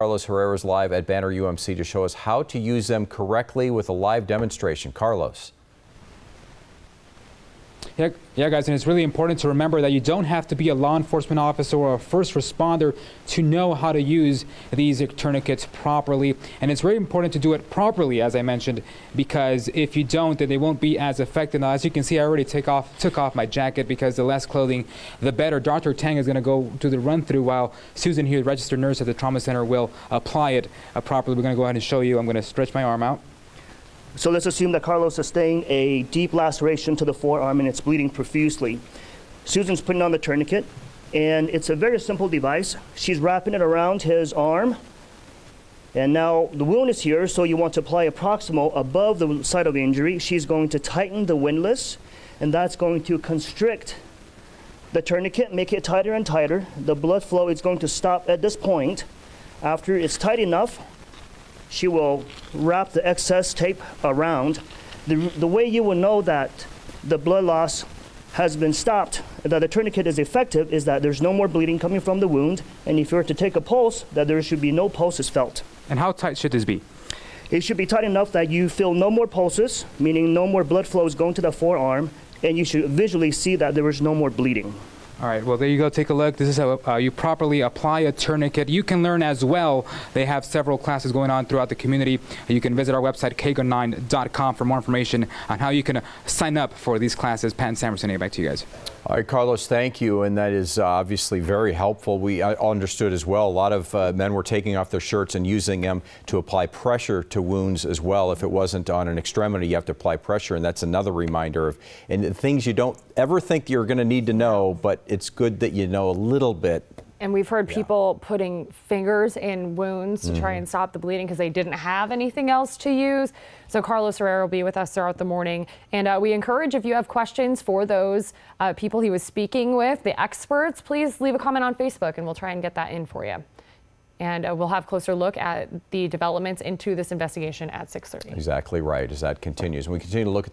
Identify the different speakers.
Speaker 1: Carlos Herrera is live at Banner UMC to show us how to use them correctly with a live demonstration. Carlos.
Speaker 2: Yeah, guys, and it's really important to remember that you don't have to be a law enforcement officer or a first responder to know how to use these tourniquets properly. And it's very important to do it properly, as I mentioned, because if you don't, then they won't be as effective. Now, as you can see, I already took off my jacket because the less clothing, the better. Dr. Tang is going to go do the run-through while Susan here, the registered nurse at the trauma center, will apply it properly. We're going to go ahead and show you. I'm going to stretch my arm out.
Speaker 3: So let's assume that Carlos sustained a deep laceration to the forearm and it's bleeding profusely. Susan's putting on the tourniquet, and it's a very simple device. She's wrapping it around his arm, and now the wound is here, so you want to apply a proximal above the site of injury. She's going to tighten the windlass, and that's going to constrict the tourniquet, make it tighter and tighter. The blood flow is going to stop at this point. After it's tight enough, she will wrap the excess tape around. The way you will know that the blood loss has been stopped, that the tourniquet is effective, is that there's no more bleeding coming from the wound, and if you were to take a pulse, that there should be no pulses felt.
Speaker 2: And how tight should this be?
Speaker 3: It should be tight enough that you feel no more pulses, meaning no more blood flows going to the forearm, and you should visually see that there is no more bleeding.
Speaker 2: All right, well, there you go. Take a look. This is how you properly apply a tourniquet. You can learn as well. They have several classes going on throughout the community. You can visit our website, kgo9.com, for more information on how you can sign up for these classes. Pat and Samerson, back to you guys.
Speaker 1: All right, Carlos, thank you. And that is obviously very helpful. We understood as well. A lot of men were taking off their shirts and using them to apply pressure to wounds as well. If it wasn't on an extremity, you have to apply pressure. And that's another reminder of things you don't ever think you're going to need to know, but it's good that you know a little bit.
Speaker 4: And we've heard people putting fingers in wounds to try and stop the bleeding because they didn't have anything else to use. So Carlos Herrera will be with us throughout the morning. And we encourage, if you have questions for those people he was speaking with, the experts, please leave a comment on Facebook and we'll try and get that in for you. And we'll have a closer look at the developments into this investigation at 6:30.
Speaker 1: Exactly right, as that continues. And we continue to look at